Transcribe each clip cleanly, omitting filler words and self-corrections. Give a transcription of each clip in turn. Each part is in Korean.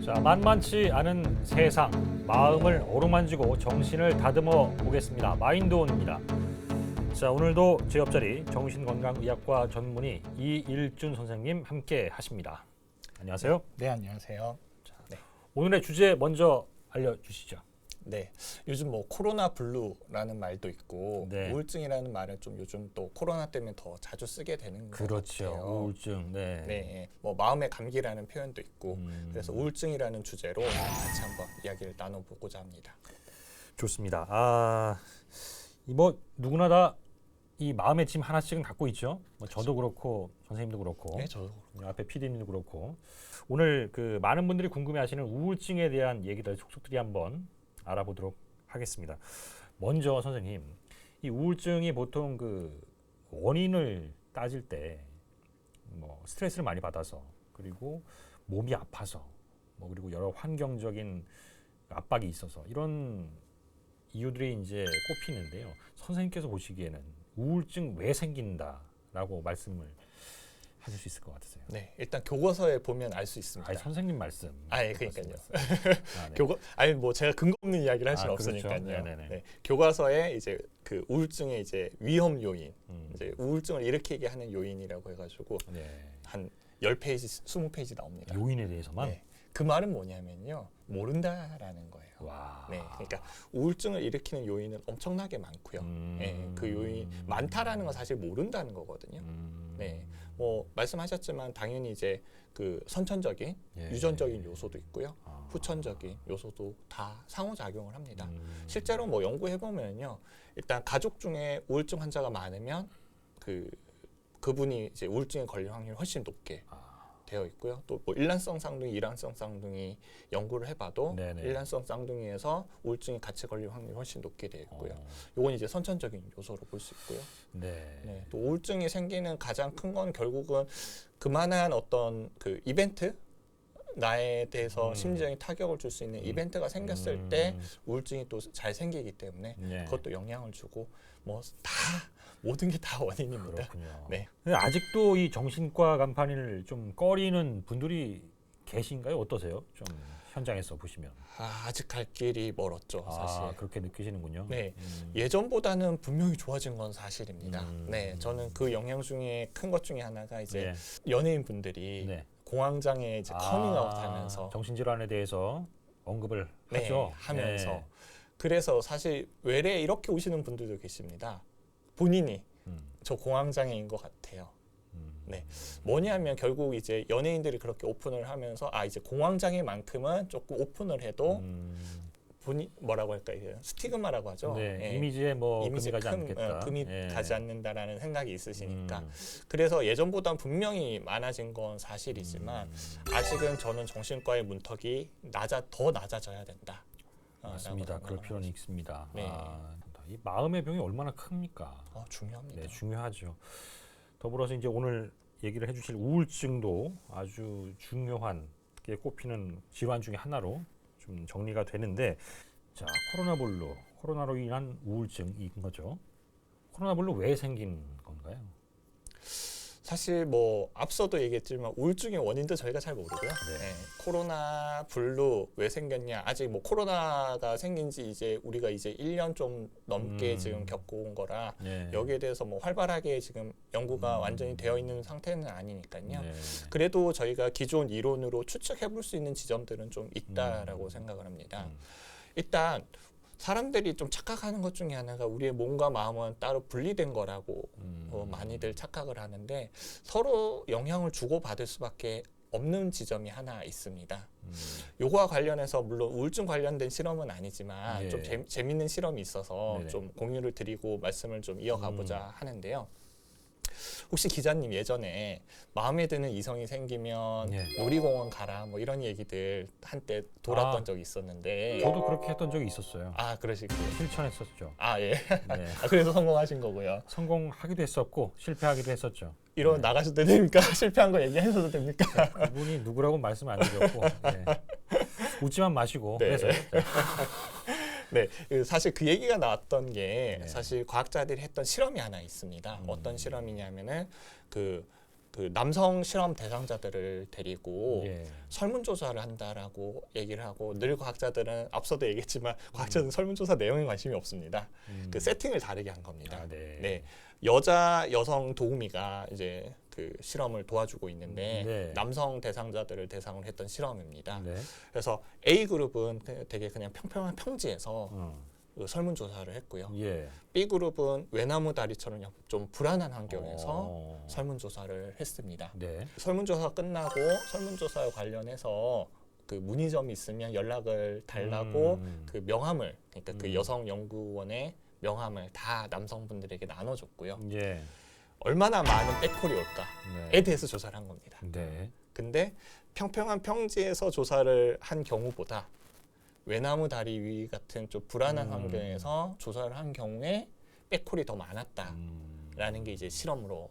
자, 만만치 않은 세상, 마음을 어루만지고 정신을 다듬어 보겠습니다. 마인드온입니다. 자, 오늘도 제 옆자리 정신건강의학과 전문의 이일준 선생님 함께 하십니다. 안녕하세요. 네, 안녕하세요. 오늘의 주제 먼저 알려주시죠. 네, 요즘 뭐 코로나 블루라는 말도 있고 네. 우울증이라는 말을 좀 요즘 또 코로나 때문에 더 자주 쓰게 되는 것 그렇죠. 같아요. 우울증. 네. 네, 뭐 마음의 감기라는 표현도 있고 그래서 우울증이라는 주제로 같이 한번 이야기를 나눠보고자 합니다. 좋습니다. 이 뭐 누구나 다 이 마음의 짐 하나씩은 갖고 있죠. 뭐 저도 그렇고 선생님도 그렇고. 네, 저도 앞에 PD님도 그렇고. 오늘 그 많은 분들이 궁금해하시는 우울증에 대한 얘기들 속속들이 한번 알아보도록 하겠습니다. 먼저 선생님, 이 우울증이 보통 그 원인을 따질 때 뭐 스트레스를 많이 받아서 그리고 몸이 아파서 뭐 그리고 여러 환경적인 압박이 있어서 이런 이유들이 이제 꼽히는데요. 선생님께서 보시기에는 우울증 왜 생긴다라고 말씀을 하실 수 있을 것 같으세요? 네, 일단 교과서에 보면 알 수 있습니다. 아니, 선생님 말씀. 그러니까요. 네. 뭐 제가 근거 없는 이야기를 할 수는 그렇죠. 없으니까요. 네네네. 네, 교과서에 이제 그 우울증의 이제 위험 요인, 이제 우울증을 일으키게 하는 요인이라고 해가지고 네. 한 10페이지, 20페이지 나옵니다. 요인에 대해서만. 네, 그 말은 뭐냐면요, 모른다라는 거예요. 와. 네, 그러니까 우울증을 일으키는 요인은 엄청나게 많고요. 네, 그 요인 많다라는 건 사실 모른다는 거거든요. 네, 뭐 말씀하셨지만 당연히 이제 그 선천적인, 예. 유전적인 요소도 있고요, 후천적인 요소도 다 상호작용을 합니다. 실제로 뭐 연구해 보면요, 일단 가족 중에 우울증 환자가 많으면 그분이 이제 우울증에 걸릴 확률이 훨씬 높게 되어 있고요. 또 뭐 일란성 쌍둥이, 이란성 쌍둥이 연구를 해봐도 네네. 일란성 쌍둥이에서 우울증이 같이 걸릴 확률이 훨씬 높게 되어 있고요. 요건 이제 선천적인 요소로 볼 수 있고요. 네. 네, 또 우울증이 생기는 가장 큰 건 결국은 그만한 어떤 그 이벤트, 나에 대해서 심리적인 타격을 줄 수 있는 이벤트가 생겼을 때 우울증이 또 잘 생기기 때문에 네. 그것도 영향을 주고 뭐 다 모든 게 다 원인입니다. 그렇군요. 네. 근데 아직도 이 정신과 간판을 좀 꺼리는 분들이 계신가요? 어떠세요? 좀 현장에서 보시면. 아직 갈 길이 멀었죠, 사실. 그렇게 느끼시는군요. 네, 예전보다는 분명히 좋아진 건 사실입니다. 네, 저는 그 영향 중에 큰 것 중에 하나가 이제 연예인 분들이 네. 공황장애 이제 커밍아웃하면서 정신질환에 대해서 언급을 네, 하죠. 하면서 네. 그래서 사실 외래 이렇게 오시는 분들도 계십니다. 본인이 저 공황장애인 것 같아요. 네, 뭐냐면 결국 이제 연예인들이 그렇게 오픈을 하면서 이제 공황장애만큼은 조금 오픈을 해도 본인 뭐라고 할까, 이제 스티그마라고 하죠. 네, 네. 이미지에 뭐 이미지 금이 가지 않겠다. 금이 예. 가지 않는다라는 생각이 있으시니까 그래서 예전보다 분명히 많아진 건 사실이지만 아직은 저는 정신과의 문턱이 더 낮아져야 된다. 맞습니다. 그럴 필요는 있습니다. 네. 이 마음의 병이 얼마나 큽니까? 중요합니다. 네, 중요하죠. 더불어서 이제 오늘 얘기를 해주실 우울증도 아주 중요한 게 꼽히는 질환 중에 하나로 좀 정리가 되는데, 자, 코로나로 인한 우울증인 거죠. 코로나블루 왜 생긴 건가요? 사실 뭐 앞서도 얘기했지만 우울증의 원인도 저희가 잘 모르고요. 네, 코로나 블루 왜 생겼냐, 아직 뭐 코로나가 생긴 지 이제 우리가 이제 1년 좀 넘게 지금 겪어온 거라 네. 여기에 대해서 뭐 활발하게 지금 연구가 완전히 되어 있는 상태는 아니니까요. 네. 그래도 저희가 기존 이론으로 추측해 볼 수 있는 지점들은 좀 있다라고 생각을 합니다. 일단 사람들이 좀 착각하는 것 중에 하나가 우리의 몸과 마음은 따로 분리된 거라고 많이들 착각을 하는데 서로 영향을 주고받을 수밖에 없는 지점이 하나 있습니다. 요거와 관련해서 물론 우울증 관련된 실험은 아니지만 예. 좀 재밌는 실험이 있어서 네네. 좀 공유를 드리고 말씀을 좀 이어가보자 하는데요. 혹시 기자님 예전에 마음에 드는 이성이 생기면 예. 놀이공원 가라 뭐 이런 얘기들 한때 돌았던 적이 있었는데 저도 그렇게 했던 적이 있었어요. 그러시고요. 실천했었죠. 예. 네. 그래서 성공하신 거고요. 성공하기도 했었고 실패하기도 했었죠. 이러면 나가셔도 됩니까? 실패한 거 얘기하셔도 됩니까? 그분이 누구라고 말씀 안 드렸고 웃지만 마시고 네. 그래서요. 네, 사실 그 얘기가 나왔던 게 사실 과학자들이 했던 실험이 하나 있습니다. 어떤 실험이냐면은 그 그 남성 실험 대상자들을 데리고 예. 설문조사를 한다라고 얘기를 하고 늘 과학자들은 앞서도 얘기했지만 과학자들은 설문조사 내용에 관심이 없습니다. 그 세팅을 다르게 한 겁니다. 아, 네. 네, 여성 도우미가 이제 그 실험을 도와주고 있는데 네. 남성 대상자들을 대상으로 했던 실험입니다. 네. 그래서 A 그룹은 되게 그냥 평평한 평지에서 그 설문조사를 했고요. 예. B 그룹은 외나무 다리처럼 좀 불안한 환경에서 어. 설문조사를 했습니다. 네. 설문조사 끝나고 설문조사와 관련해서 그 문의점이 있으면 연락을 달라고 그 명함을 그러니까 그 여성 연구원의 명함을 다 남성분들에게 나눠줬고요. 예. 얼마나 많은 백콜이 올까에 네. 대해서 조사를 한 겁니다. 네. 근데 평평한 평지에서 조사를 한 경우보다 외나무 다리 위 같은 좀 불안한 환경에서 조사를 한 경우에 백콜이 더 많았다라는 게 이제 실험으로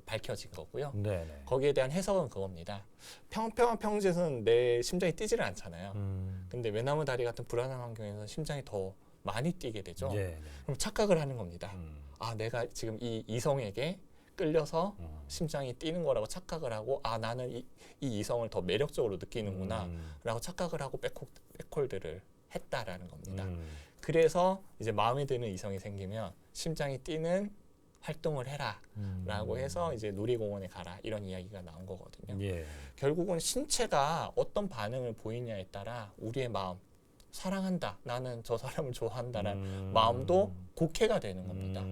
밝혀진 거고요. 네. 네. 거기에 대한 해석은 그겁니다. 평평한 평지에서는 내 심장이 뛰지를 않잖아요. 근데 외나무 다리 같은 불안한 환경에서 심장이 더 많이 뛰게 되죠. 예. 그럼 착각을 하는 겁니다. 아, 내가 지금 이 이성에게 끌려서 심장이 뛰는 거라고 착각을 하고 아, 나는 이 이성을 더 매력적으로 느끼는구나 라고 착각을 하고 백홀들을 했다라는 겁니다. 그래서 이제 마음에 드는 이성이 생기면 심장이 뛰는 활동을 해라 라고 해서 이제 놀이공원에 가라 이런 이야기가 나온 거거든요. 예. 결국은 신체가 어떤 반응을 보이냐에 따라 우리의 마음, 사랑한다, 나는 저 사람을 좋아한다라는 마음도 곡해가 되는 겁니다.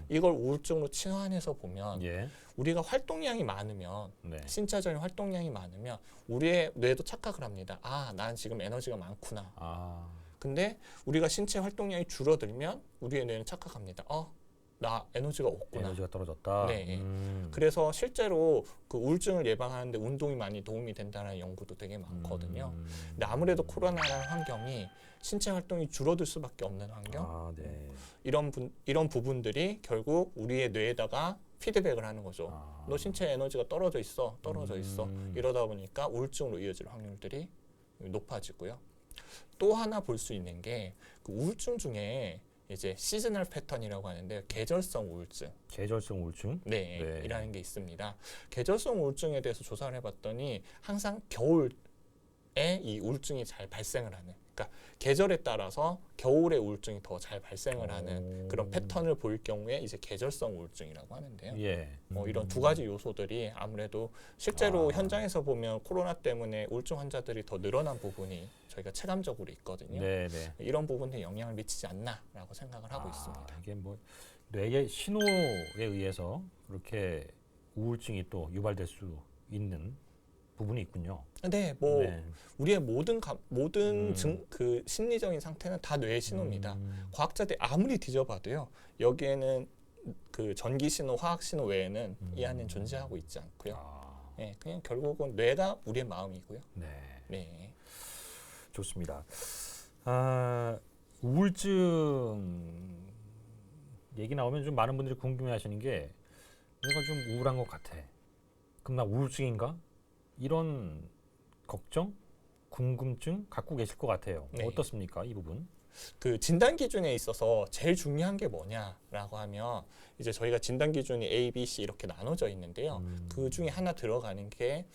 이걸 우울증으로 치환해서 보면 예. 우리가 활동량이 많으면 네. 신체적인 활동량이 많으면 우리의 뇌도 착각을 합니다. 아, 난 지금 에너지가 많구나. 아. 근데 우리가 신체 활동량이 줄어들면 우리의 뇌는 착각합니다. 나 에너지가 없구나. 에너지가 떨어졌다. 네. 그래서 실제로 그 우울증을 예방하는데 운동이 많이 도움이 된다는 연구도 되게 많거든요. 근데 아무래도 코로나라는 환경이 신체 활동이 줄어들 수밖에 없는 환경. 아, 네. 이런 부분들이 결국 우리의 뇌에다가 피드백을 하는 거죠. 아. 너 신체 에너지가 떨어져 있어. 이러다 보니까 우울증으로 이어질 확률들이 높아지고요. 또 하나 볼 수 있는 게 그 우울증 중에 이제 시즈널 패턴이라고 하는데 계절성 우울증. 계절성 우울증? 네, 네. 이라는 게 있습니다. 계절성 우울증에 대해서 조사를 해봤더니 항상 겨울에 이 우울증이 잘 발생을 하는. 그러니까 계절에 따라서 겨울에 우울증이 더 잘 발생을 하는 그런 패턴을 보일 경우에 이제 계절성 우울증이라고 하는데요. 예. 이런 두 가지 요소들이 아무래도 실제로 현장에서 보면 코로나 때문에 우울증 환자들이 더 늘어난 부분이 저희가 체감적으로 있거든요. 네, 네. 이런 부분에 영향을 미치지 않나라고 생각을 하고 있습니다. 이게 뭐 뇌의 신호에 의해서 그렇게 우울증이 또 유발될 수 있는 부분이 있군요. 네, 뭐 네. 우리의 모든 그 심리적인 상태는 다 뇌의 신호입니다. 과학자들이 아무리 뒤져봐도요, 여기에는 그 전기 신호, 화학 신호 외에는 이 안에 존재하고 있지 않고요. 네, 그냥 결국은 뇌가 우리의 마음이고요. 네. 네. 좋습니다. 우울증 얘기 나오면 좀 많은 분들이 궁금해하시는 게 내가 좀 우울한 것 같아. 그럼 나 우울증인가? 이런 걱정, 궁금증 갖고 계실 것 같아요. 네. 어떻습니까, 이 부분? 그 진단 기준에 있어서 제일 중요한 게 뭐냐라고 하면 이제 저희가 진단 기준이 A, B, C 이렇게 나눠져 있는데요. 그 중에 하나 들어가는 게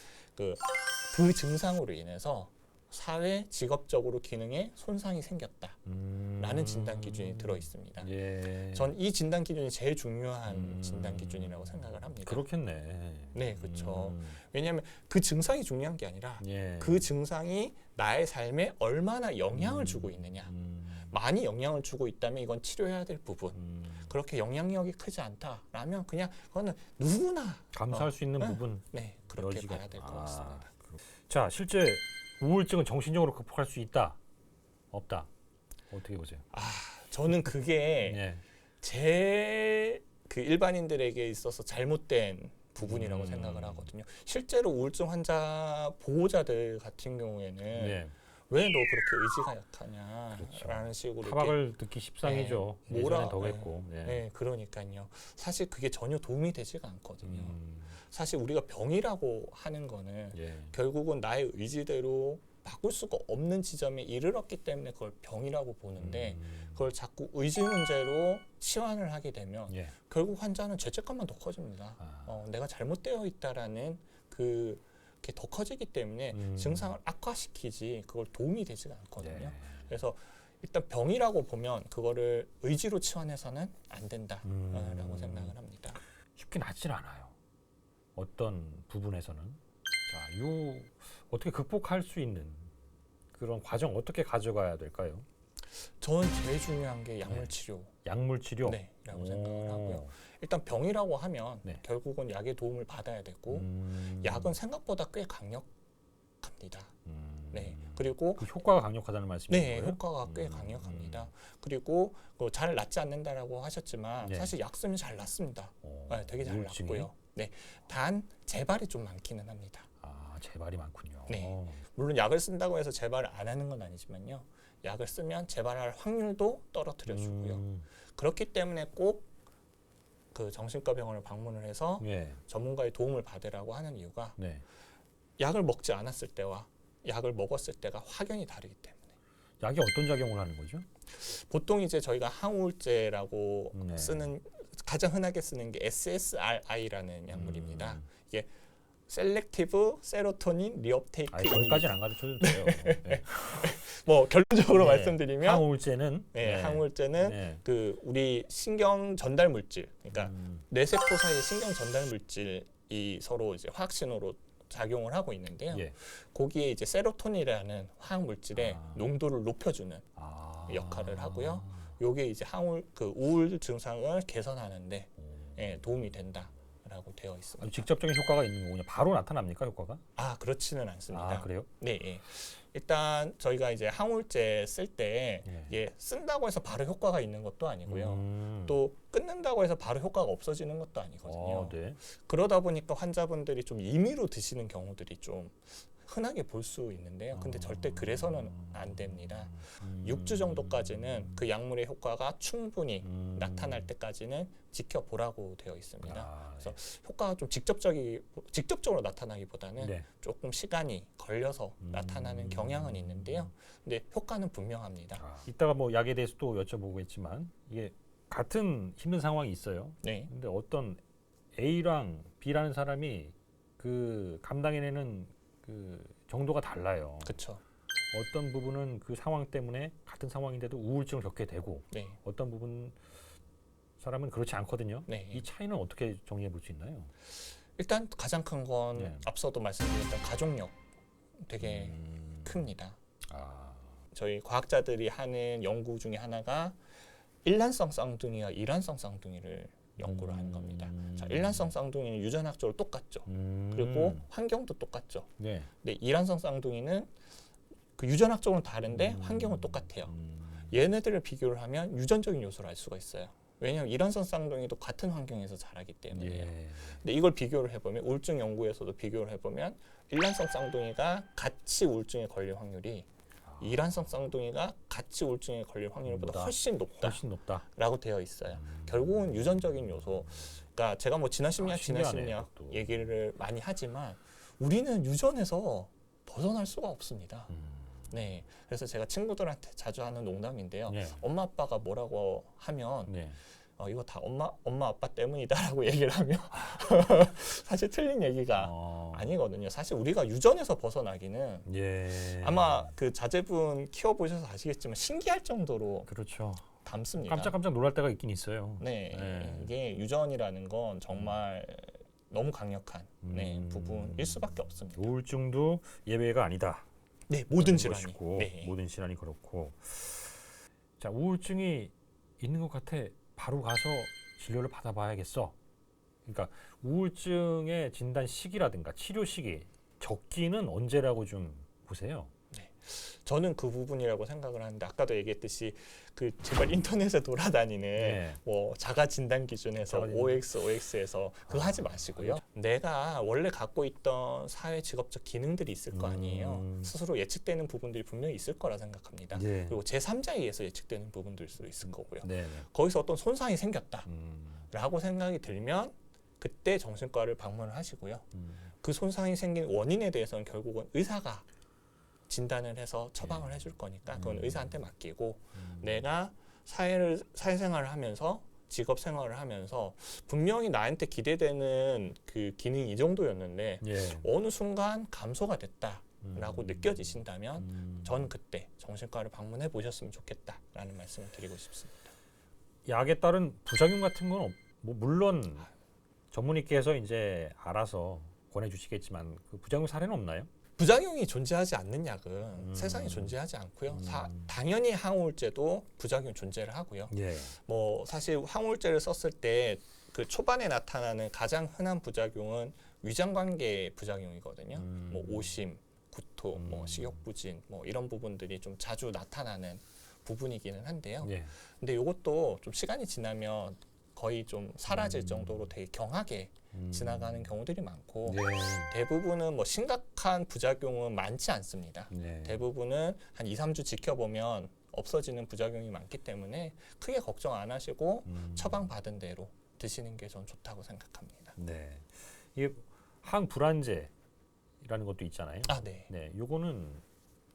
그 증상으로 인해서 사회, 직업적으로 기능에 손상이 생겼다라는 진단 기준이 들어 있습니다. 예. 전 이 진단 기준이 제일 중요한 진단 기준이라고 생각을 합니다. 그렇겠네. 네, 그렇죠. 왜냐하면 그 증상이 중요한 게 아니라 예. 그 증상이 나의 삶에 얼마나 영향을 주고 있느냐. 많이 영향을 주고 있다면 이건 치료해야 될 부분. 그렇게 영향력이 크지 않다라면 그냥 그거는 누구나 감수할 수 있는 부분. 네, 그렇게 여지가- 봐야 될 것 같습니다. 자, 실제 우울증은 정신적으로 극복할 수 있다, 없다. 어떻게 보세요? 저는 그게 예. 제 그 일반인들에게 있어서 잘못된 부분이라고 생각을 하거든요. 실제로 우울증 환자 보호자들 같은 경우에는 예. 왜 너 그렇게 의지가 약하냐라는 식으로 타박을 듣기 십상이죠. 네, 예전에 더 했고. 예. 네, 그러니까요. 사실 그게 전혀 도움이 되지가 않거든요. 사실 우리가 병이라고 하는 거는 예. 결국은 나의 의지대로 바꿀 수가 없는 지점에 이르렀기 때문에 그걸 병이라고 보는데 그걸 자꾸 의지 문제로 치환을 하게 되면 예. 결국 환자는 죄책감만 더 커집니다. 내가 잘못되어 있다라는 그게 더 커지기 때문에 증상을 악화시키지 그걸 도움이 되지가 않거든요. 예. 그래서 일단 병이라고 보면 그거를 의지로 치환해서는 안 된다라고 생각을 합니다. 쉽게 낫질 않아요. 어떤 부분에서는. 자, 요 어떻게 극복할 수 있는 그런 과정 어떻게 가져가야 될까요? 저는 제일 중요한 게 약물 치료. 약물 치료. 네, 라고 생각을 하고요. 일단 병이라고 하면 네. 결국은 약의 도움을 받아야 되고 약은 생각보다 꽤 강력합니다. 네, 그리고 그 효과가 강력하다는 말씀이신 네, 거예요? 효과가 꽤 강력합니다. 그리고 잘 낫지 않는다라고 하셨지만 네. 사실 약 쓰면 잘 낫습니다. 네, 되게 잘 우울증이? 낫고요. 네, 단 재발이 좀 많기는 합니다. 아, 재발이 많군요. 네. 물론 약을 쓴다고 해서 재발을 안 하는 건 아니지만요. 약을 쓰면 재발할 확률도 떨어뜨려주고요. 그렇기 때문에 꼭 그 정신과 병원을 방문을 해서 예. 전문가의 도움을 받으라고 하는 이유가 네. 약을 먹지 않았을 때와 약을 먹었을 때가 확연히 다르기 때문에. 약이 어떤 작용을 하는 거죠? 보통 이제 저희가 항우울제라고 네. 쓰는 가장 흔하게 쓰는 게 SSRI라는 약물입니다. 이게 셀렉티브 세로토닌 리업테이크. 거기까지는 안 가르쳐도 돼요. 네. 뭐 결론적으로 네. 말씀드리면 항우울제는 항우울제는 네. 그 우리 신경 전달 물질, 그러니까 뇌세포 사이의 신경 전달 물질이 서로 이제 화학 신호로 작용을 하고 있는데요. 예. 거기에 이제 세로토닌이라는 화학 물질의 농도를 높여주는 역할을 하고요. 요게 이제 우울 증상을 개선하는데 도움이 된다라고 되어 있습니다. 직접적인 효과가 있는 거군요. 바로 나타납니까 효과가? 그렇지는 않습니다. 아, 그래요? 네, 예. 일단 저희가 이제 항우울제 쓸 때 쓴다고 해서 바로 효과가 있는 것도 아니고요. 또 끊는다고 해서 바로 효과가 없어지는 것도 아니거든요. 네. 그러다 보니까 환자분들이 좀 임의로 드시는 경우들이 좀 흔하게 볼 수 있는데요. 근데 절대 그래서는 안 됩니다. 6주 정도까지는 그 약물의 효과가 충분히 나타날 때까지는 지켜보라고 되어 있습니다. 그래서 효과가 좀 직접적으로 나타나기보다는 네. 조금 시간이 걸려서 나타나는 경향은 있는데요. 근데 효과는 분명합니다. 이따가 뭐 약에 대해서 또 여쭤보겠지만 이게 같은 힘든 상황이 있어요. 네. 근데 어떤 A랑 B라는 사람이 그 감당해내는 그 정도가 달라요. 그렇죠. 어떤 부분은 그 상황 때문에 같은 상황인데도 우울증을 겪게 되고 네. 어떤 부분 사람은 그렇지 않거든요. 네. 이 차이는 어떻게 정리해 볼 수 있나요? 일단 가장 큰 건 네. 앞서도 말씀드렸던 가족력 되게 큽니다. 저희 과학자들이 하는 연구 중에 하나가 일란성 쌍둥이와 이란성 쌍둥이를 연구를 하는 겁니다. 자, 일란성 쌍둥이는 유전학적으로 똑같죠. 그리고 환경도 똑같죠. 네. 근데 이란성 쌍둥이는 그 유전학적으로는 다른데 환경은 똑같아요. 얘네들을 비교를 하면 유전적인 요소를 알 수가 있어요. 왜냐하면 이란성 쌍둥이도 같은 환경에서 자라기 때문에요. 예. 근데 이걸 비교를 해보면 우울증 연구에서도 비교를 해보면 일란성 쌍둥이가 같이 우울증에 걸릴 확률이 이란성 쌍둥이가 같이 우울증에 걸릴 확률보다 훨씬 높다라고 되어 있어요. 결국은 유전적인 요소. 그러니까 제가 뭐 진화 심리학 얘기를 많이 하지만 우리는 유전에서 벗어날 수가 없습니다. 네, 그래서 제가 친구들한테 자주 하는 농담인데요. 네. 엄마 아빠가 뭐라고 하면 네. 이거 다 엄마 아빠 때문이다라고 얘기를 하면 사실 틀린 얘기가 아니거든요. 사실 우리가 유전에서 벗어나기는 아마 그 자제분 키워보셔서 아시겠지만 신기할 정도로 그렇죠. 닮습니다. 깜짝깜짝 놀랄 때가 있긴 있어요. 네, 이게 유전이라는 건 정말 너무 강력한 부분일 수밖에 없습니다. 우울증도 예외가 아니다. 네, 모든 질환이. 것이고, 모든 질환이 그렇고. 자, 우울증이 있는 것 같아. 바로 가서 진료를 받아봐야겠어. 그러니까 우울증의 진단 시기라든가 치료 시기, 적기는 언제라고 좀 보세요. 네, 저는 그 부분이라고 생각을 하는데 아까도 얘기했듯이 그 제발 인터넷에 돌아다니는 뭐 자가 진단 기준에서 OX에서 그거 하지 마시고요. 내가 원래 갖고 있던 사회 직업적 기능들이 있을 거 아니에요. 스스로 예측되는 부분들이 분명히 있을 거라 생각합니다. 그리고 제3자에 의해서 예측되는 부분들도 있을 거고요. 거기서 어떤 손상이 생겼다라고 생각이 들면 그때 정신과를 방문을 하시고요. 그 손상이 생긴 원인에 대해서는 결국은 의사가 진단을 해서 처방을 해줄 거니까 그건 의사한테 맡기고 내가 사회생활을 하면서 직업 생활을 하면서 분명히 나한테 기대되는 그 기능이 이 정도였는데 예. 어느 순간 감소가 됐다라고 느껴지신다면 전 그때 정신과를 방문해 보셨으면 좋겠다라는 말씀을 드리고 싶습니다. 약에 따른 부작용 같은 건 뭐 물론 전문의께서 이제 알아서 권해주시겠지만 그 부작용 사례는 없나요? 부작용이 존재하지 않는 약은 세상에 존재하지 않고요. 당연히 항우울제도 부작용 존재를 하고요. 예. 뭐 사실 항우울제를 썼을 때 그 초반에 나타나는 가장 흔한 부작용은 위장관계 부작용이거든요. 뭐 오심, 구토, 뭐 식욕부진, 뭐 이런 부분들이 좀 자주 나타나는 부분이기는 한데요. 예. 근데 이것도 좀 시간이 지나면 거의 좀 사라질 정도로 되게 경하게 지나가는 경우들이 많고 예. 대부분은 뭐 심각한 부작용은 많지 않습니다. 네. 대부분은 한 2, 3주 지켜보면 없어지는 부작용이 많기 때문에 크게 걱정 안 하시고 처방받은 대로 드시는 게 전 좋다고 생각합니다. 네. 이게 항불안제라는 것도 있잖아요. 아, 네. 네. 요거는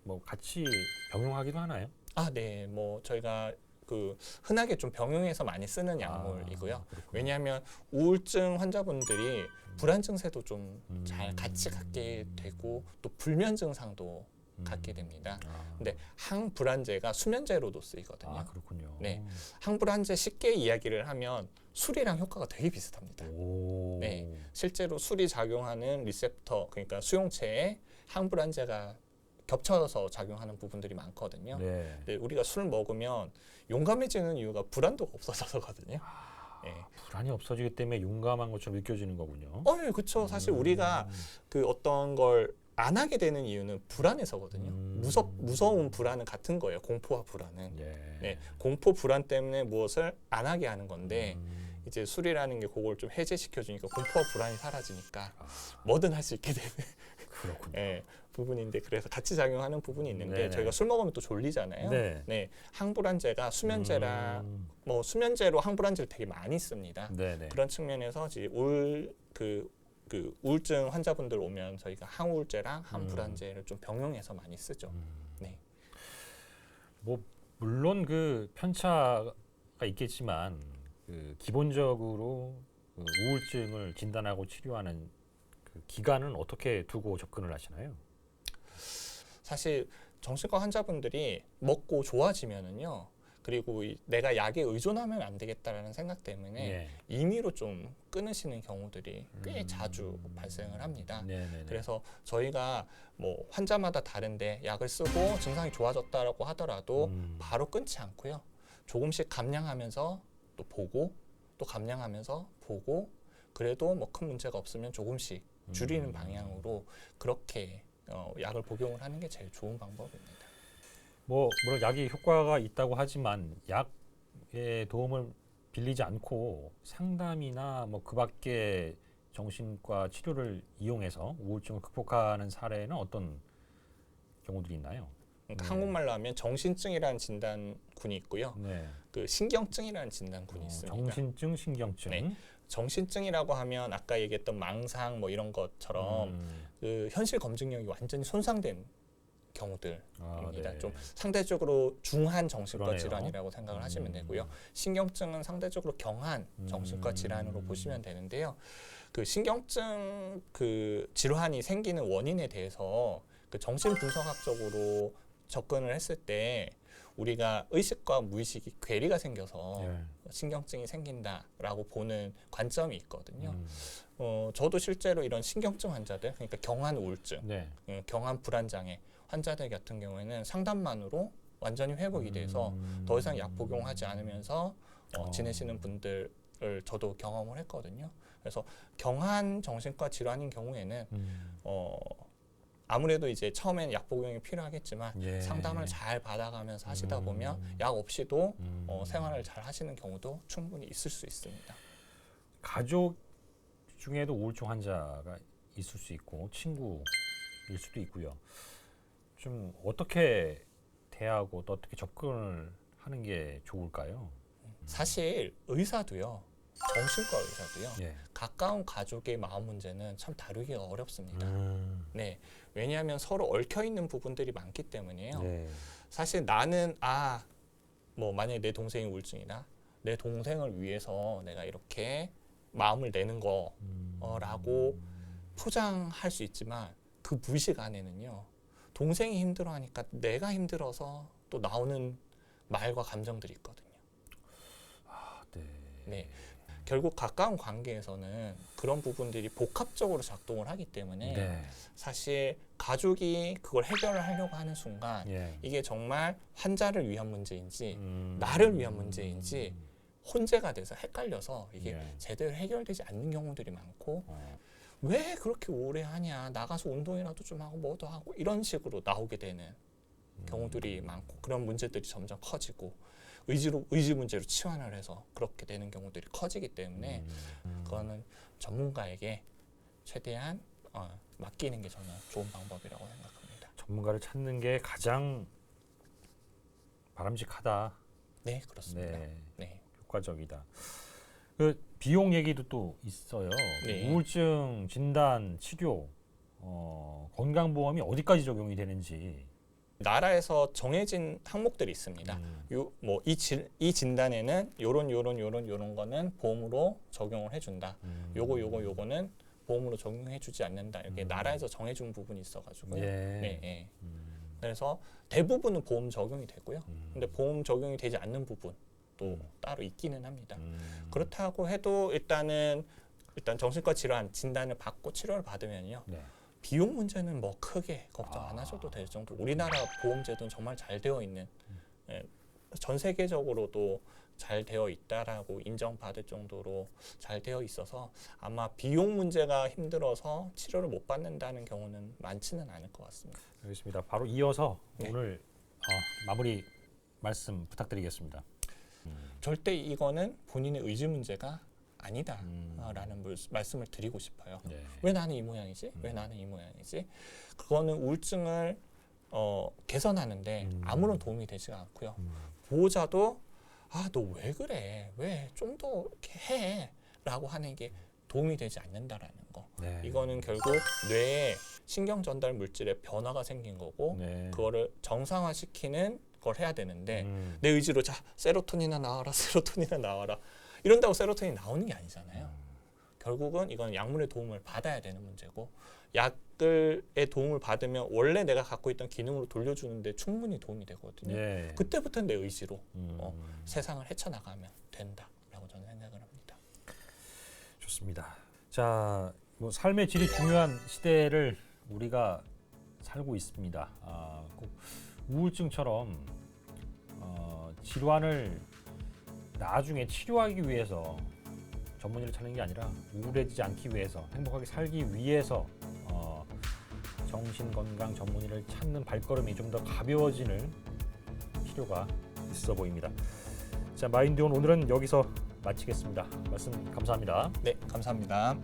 뭐 같이 병용하기도 하나요? 아, 네. 뭐 저희가 그 흔하게 좀 병용해서 많이 쓰는 약물이고요. 왜냐하면 우울증 환자분들이 불안 증세도 좀 잘 같이 갖게 되고 또 불면 증상도 갖게 됩니다. 근데 항불안제가 수면제로도 쓰이거든요. 아, 그렇군요. 네. 항불안제 쉽게 이야기를 하면 술이랑 효과가 되게 비슷합니다. 오. 네. 실제로 술이 작용하는 리셉터, 그러니까 수용체에 항불안제가 겹쳐서 작용하는 부분들이 많거든요. 네. 근데 우리가 술 먹으면 용감해지는 이유가 불안도가 없어져서거든요. 네. 불안이 없어지기 때문에 용감한 것처럼 느껴지는 거군요. 예, 그렇죠. 사실 우리가 그 어떤 걸 안 하게 되는 이유는 불안해서거든요. 무서운 불안은 같은 거예요. 공포와 불안은. 예. 네, 공포 불안 때문에 무엇을 안 하게 하는 건데 이제 술이라는 게 그걸 좀 해제시켜 주니까 공포와 불안이 사라지니까 뭐든 할 수 있게 되는 그렇군요. 네, 부분인데 그래서 같이 작용하는 부분이 있는 게 네네. 저희가 술 먹으면 또 졸리잖아요. 네. 네, 항불안제가 수면제랑 뭐 수면제로 항불안제를 되게 많이 씁니다. 네네. 그런 측면에서 이제 그 우울증 환자분들 오면 저희가 항우울제랑 항불안제를 좀 병용해서 많이 쓰죠. 네. 뭐 물론 그 편차가 있겠지만 그 기본적으로 그 우울증을 진단하고 치료하는 그 기간은 어떻게 두고 접근을 하시나요? 사실 정신과 환자분들이 먹고 좋아지면은요. 그리고 내가 약에 의존하면 안 되겠다라는 생각 때문에 예. 임의로 좀 끊으시는 경우들이 꽤 자주 발생을 합니다. 네네네. 그래서 저희가 뭐 환자마다 다른데 약을 쓰고 증상이 좋아졌다라고 하더라도 바로 끊지 않고요. 조금씩 감량하면서 또 보고 또 감량하면서 보고 그래도 뭐 큰 문제가 없으면 조금씩 줄이는 방향으로 그렇게 약을 복용을 하는 게 제일 좋은 방법입니다. 뭐 물론 약이 효과가 있다고 하지만 약의 도움을 빌리지 않고 상담이나 뭐 그밖에 정신과 치료를 이용해서 우울증을 극복하는 사례는 어떤 경우들이 있나요? 그러니까 한국말로 하면 정신증이라는 진단군이 있고요. 네. 그 신경증이라는 진단군이 있습니다. 정신증, 신경증. 네. 정신증이라고 하면 아까 얘기했던 망상 뭐 이런 것처럼 그 현실 검증력이 완전히 손상된 경우들입니다. 네. 좀 상대적으로 중한 정신과 그러네요. 질환이라고 생각을 하시면 되고요. 신경증은 상대적으로 경한 정신과 질환으로 보시면 되는데요. 그 신경증 그 질환이 생기는 원인에 대해서 그 정신분석학적으로 접근을 했을 때 우리가 의식과 무의식이 괴리가 생겨서 네. 신경증이 생긴다라고 보는 관점이 있거든요. 저도 실제로 이런 신경증 환자들, 그러니까 경한 우울증, 네. 경한 불안장애 환자들 같은 경우에는 상담만으로 완전히 회복이 돼서 더 이상 약 복용하지 않으면서 지내시는 분들을 저도 경험을 했거든요. 그래서 경한 정신과 질환인 경우에는 아무래도 이제 처음에는 약 복용이 필요하겠지만 예. 상담을 잘 받아가면서 하시다 보면 약 없이도 생활을 잘 하시는 경우도 충분히 있을 수 있습니다. 가족 중에도 우울증 환자가 있을 수 있고 친구일 수도 있고요. 좀 어떻게 대하고 또 어떻게 접근을 하는 게 좋을까요? 사실 의사도요. 정신과 의사도요. 예. 가까운 가족의 마음 문제는 참 다루기가 어렵습니다. 네, 왜냐하면 서로 얽혀 있는 부분들이 많기 때문이에요. 네. 사실 나는 뭐 만약에 내 동생이 우울증이다. 내 동생을 위해서 내가 이렇게 마음을 내는 거라고 포장할 수 있지만 그 무의식 안에는요. 동생이 힘들어하니까 내가 힘들어서 또 나오는 말과 감정들이 있거든요. 아, 네. 네. 결국 가까운 관계에서는 그런 부분들이 복합적으로 작동을 하기 때문에 네. 사실 가족이 그걸 해결을 하려고 하는 순간 예. 이게 정말 환자를 위한 문제인지 음. 나를 위한 문제인지 혼재가 돼서 헷갈려서 이게 예. 제대로 해결되지 않는 경우들이 많고 어. 왜 그렇게 오래 하냐 나가서 운동이라도 좀 하고 뭐도 하고 이런 식으로 나오게 되는 경우들이 많고 그런 문제들이 점점 커지고 의지 문제로 치환을 해서 그렇게 되는 경우들이 커지기 때문에 그거는 전문가에게 최대한 맡기는 게 저는 좋은 방법이라고 생각합니다. 전문가를 찾는 게 가장 바람직하다. 네, 그렇습니다. 네. 네. 효과적이다. 그 비용 얘기도 또 있어요. 네. 우울증 진단, 치료, 건강보험이 어디까지 적용이 되는지. 나라에서 정해진 항목들이 있습니다. 이 진단에는 요런 거는 보험으로 적용을 해준다. 요거는 보험으로 적용해주지 않는다. 이렇게 나라에서 정해준 부분이 있어가지고. 예. 네, 네. 그래서 대부분은 보험 적용이 되고요. 근데 보험 적용이 되지 않는 부분도 따로 있기는 합니다. 그렇다고 해도 일단 정신과 질환 진단을 받고 치료를 받으면요. 네. 비용 문제는 뭐 크게 걱정 안 하셔도 될 정도. 우리나라 보험제도는 정말 잘 되어 있는, 전 세계적으로도 잘 되어 있다라고 인정받을 정도로 잘 되어 있어서 아마 비용 문제가 힘들어서 치료를 못 받는다는 경우는 많지는 않을 것 같습니다. 알겠습니다. 바로 이어서 네. 오늘 마무리 말씀 부탁드리겠습니다. 절대 이거는 본인의 의지 문제가 아니다라는 말씀을 드리고 싶어요. 네. 왜 나는 이 모양이지? 왜 나는 이 모양이지? 그거는 우울증을 개선하는데 아무런 도움이 되지 않고요. 보호자도 너 왜 그래? 왜 좀 더 이렇게 해? 라고 하는 게 도움이 되지 않는다라는 거. 네. 이거는 결국 뇌에 신경 전달 물질에 변화가 생긴 거고 네. 그거를 정상화시키는 걸 해야 되는데 음. 내 의지로 자 세로토닌이나 나와라 세로토닌이나 나와라 이런다고 세로토닌이 나오는 게 아니잖아요. 결국은 이건 약물의 도움을 받아야 되는 문제고 약들의 도움을 받으면 원래 내가 갖고 있던 기능으로 돌려주는데 충분히 도움이 되거든요. 네. 그때부터는 내 의지로 세상을 헤쳐나가면 된다라고 저는 생각을 합니다. 좋습니다. 자, 뭐 삶의 질이 중요한 시대를 우리가 살고 있습니다. 꼭 우울증처럼 질환을 나중에 치료하기 위해서 전문의를 찾는 게 아니라 우울해지지 않기 위해서 행복하게 살기 위해서 정신건강 전문의를 찾는 발걸음이 좀 더 가벼워지는 필요가 있어 보입니다. 자, 마인드온 오늘은 여기서 마치겠습니다. 말씀 감사합니다. 네, 감사합니다.